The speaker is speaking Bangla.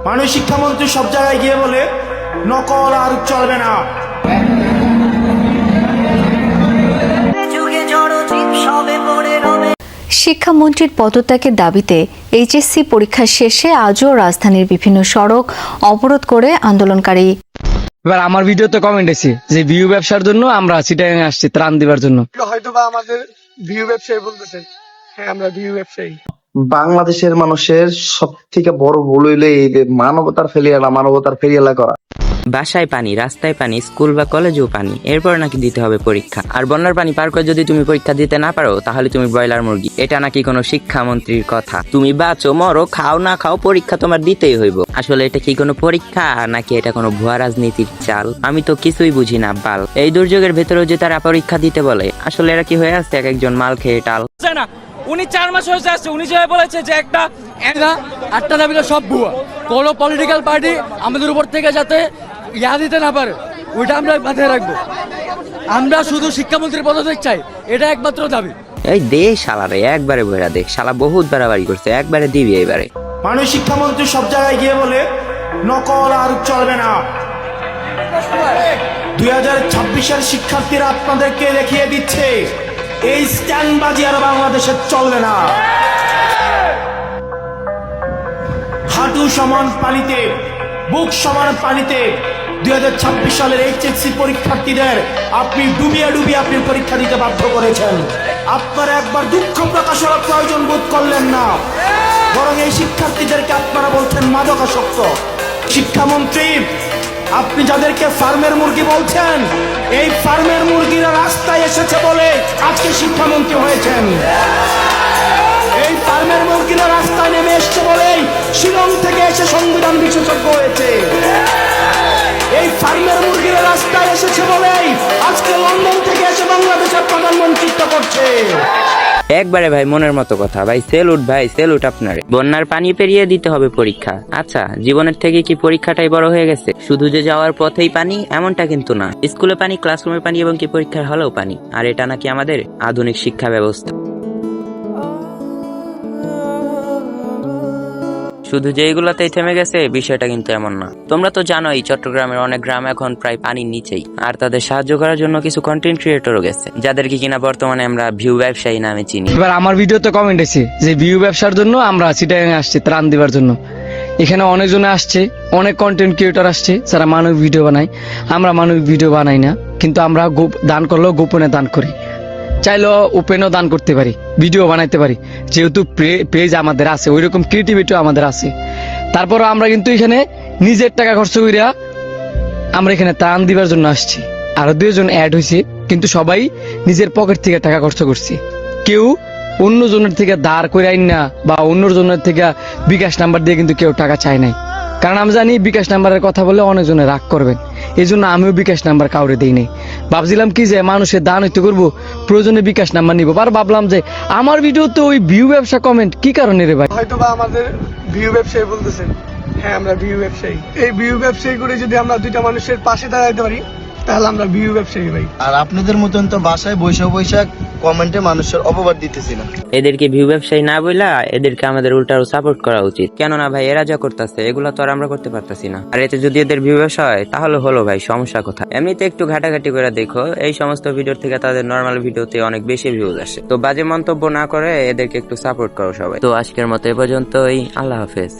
মাননীয় শিক্ষামন্ত্রী সব জায়গায় গিয়ে বলে নকল আর চলবে না। শিক্ষামন্ত্রীর পদত্যাগের দাবিতে এইচএসসি পরীক্ষা শেষে আজও রাজধানীর বিভিন্ন সড়ক অবরোধ করে আন্দোলনকারী। এবার আমার ভিডিওতে কমেন্ট এসে যে ভিউ ব্যবসার জন্য আমরা চিটাগাং আসছি ত্রাণ দিবার জন্য। হয়তোবা আমাদের ভিউ ব্যবসায়ী বলতেছেন, হ্যাঁ আমরা ভিউ ব্যবসায়ী। বাংলাদেশের মানুষের সব থেকে বড় ভুল হইলে এই যে মানবতার ফেরিয়ালা করা। বাসায় পানি, রাস্তায় পানি, স্কুল বা কলেজেও পানি, এরপর নাকি দিতে হবে পরীক্ষা। আর বন্যার পানি পার করে যদি তুমি পরীক্ষা দিতে না পারো তাহলে তুমি ব্রয়লার মুরগি। এটা নাকি কোনো শিক্ষামন্ত্রীর কথা? তুমি বাঁচো মরো, খাও না খাও, পরীক্ষা তোমার দিতেই হইব। আসলে এটা কি কোনো পরীক্ষা নাকি এটা কোনো ভুয়া রাজনীতির চাল? আমি তো কিছুই বুঝি না বাল। এই দুর্যোগের ভেতরেও যে তারা পরীক্ষা দিতে বলে, আসলে এরা কি হয়ে আসছে এক একজন মাল খেয়ে টাল। উনি 4 মাস হয়েছে আসছে, উনি যে বলেছে যে আটটা দাবিটা সব ভুয়া, কোনো পলিটিক্যাল পার্টি আমাদের উপর থেকে যাতে দিতে না পারে ওইটা আমরা মাথায় রাখবো। আমরা শুধু শিক্ষামন্ত্রীর পদত্যাগ চাই, এটা একমাত্র দাবি। এই দে শালারে একবারে ভরা দেখ, শালা বহুত বাড়াবাড়ি করছে, একবারে দিবি এবারে। মাননীয় শিক্ষামন্ত্রী সব জায়গায় গিয়ে বলে নকল আর চলবে না। 2026-এর শিক্ষার্থীরা আপনাদেরকে দেখিয়ে দিচ্ছে এই স্ট্যান্ডবাজি আর বাংলাদেশে চলবে না। হাঁটু সমান পানিতে, বুক সমান পানিতে 2026 সালের এইচএসসি পরীক্ষার্থীদের আপনি ডুবিয়ে আপনি পরীক্ষা দিতে বাধ্য করেছেন। আপনারা একবার দুঃখ প্রকাশ করার প্রয়োজন বোধ করলেন না, বরং এই শিক্ষার্থীদেরকে আপনারা বলছেন মাদকাসক্ত। শিক্ষামন্ত্রী, আপনি যাদেরকে ফার্মের মুরগি বলছেন, এই ফার্মের মুরগিরা রাস্তায় এসেছে বলে আজকে শিক্ষামন্ত্রী হয়েছেন। এই ফার্মের মুরগিরা রাস্তায় নেমে এসছে বলেই শিলং থেকে এসে সংবিধান বিশেষজ্ঞ হয়েছে। এই ফার্মের মুরগিরা রাস্তায় এসেছে বলেই আজকে লন্ডন থেকে এসে বাংলাদেশের প্রধানমন্ত্রিত্ব করছে। একবারে ভাই মনের মতো কথা ভাই, সেলুট ভাই, সেলুট আপনারে। বন্যার পানি পেরিয়ে দিতে হবে পরীক্ষা। আচ্ছা, জীবনের থেকে কি পরীক্ষাটাই বড় হয়ে গেছে? শুধু যে যাওয়ার পথেই পানি এমনটা কিন্তু না। স্কুলে পানি, ক্লাসরুমে পানি এবং কি পরীক্ষার হলেও পানি। আর এটা নাকি আমাদের আধুনিক শিক্ষা ব্যবস্থা। শুধু যে এগুলাতেই থেমে গেছে বিষয়টা কিন্তু এমন না। তোমরা তো জানোই চট্টগ্রামের অনেক গ্রাম এখন প্রায় পানির নিচেই। আর তাদের সাহায্য করার জন্য কিছু কন্টেন্ট ক্রিয়েটরও গেছে, যাদেরকে কিনা বর্তমানে আমরা ভিউ ব্যবসায়ী নামে চিনি। এবার আমার ভিডিওতে কমেন্ট এসে যে ভিউ ব্যবসার জন্য আমরা চিটাগাং আসছি ত্রাণ দিবার জন্য। এখানে অনেকজনে আসছে, অনেক কন্টেন্ট ক্রিয়েটর আসছে যারা মানবিক ভিডিও বানায়। আমরা মানবিক ভিডিও বানাই না, কিন্তু আমরা দান করলেও গোপনে দান করি। চাইলেও ওপেনও দান করতে পারি, ভিডিও বানাইতে পারি, যেহেতু পেজ আমাদের আছে, ওই রকম ক্রিয়েটিভিটিও আমাদের আছে। তারপরও আমরা কিন্তু এখানে নিজের টাকা খরচ করিয়া আমরা এখানে ত্রাণ দিবার জন্য আসছি। আরো 2 জন অ্যাড হয়েছে, কিন্তু সবাই নিজের পকেট থেকে টাকা খরচ করছে। কেউ অন্য জনের থেকে ধার করে আইন না বা অন্য জনের থেকে বিকাশ নাম্বার দিয়ে কিন্তু কেউ টাকা চায় নাই। কারণ আমি জানি বিকাশ নাম্বারের কথা বলে অনেকজনে রাগ করবেন, এই জন্য আমিও বিকাশ নাম্বার কাউরে দিই নাই। ভাবছিলাম কি যে মানুষের দান হইতে করবো, প্রয়োজনে বিকাশ নাম্বার নিবো। আর ভাবলাম যে আমার ভিডিওতে ওই ভিউ ব্যবসা কমেন্ট কি কারণে রে ভাই? হয়তোবা আমাদের ভিউ ব্যবসায়ী বলতেছেন, হ্যাঁ আমরা ভিউ ব্যবসায়ী। এই ভিউ ব্যবসায়ী করে যদি আমরা 2টা মানুষের পাশে দাঁড়াইতে পারি তাহলে আমরা ভিউ ব্যবসায়ী ভাই। আর আপনাদের মতন তো বাসায় বৈশাখ কমেন্টে মানুষের অপবাদ দিতেছি না। এদেরকে ভিউ ব্যবসায়ী না বইলা এদেরকে আমাদের উল্টারও সাপোর্ট করা উচিত। কেননা ভাই এরা যা করতেছে এগুলা তো আর আমরা করতে পারতাছি না। আর এতে যদি এদের ভিউ ব্যবসা হয় তাহলে হলো ভাই সমস্যা কোথায়? এমনিতে একটু ঘাটাঘাটি করে দেখো, এই সমস্ত ভিডিও থেকে তাদের নর্মাল ভিডিওতে অনেক বেশি ভিউজ আসে। তো বাজে মন্তব্য না করে এদেরকে একটু সাপোর্ট করো সবাই। তো আজকের মতো এ পর্যন্তই, আল্লাহ হাফেজ।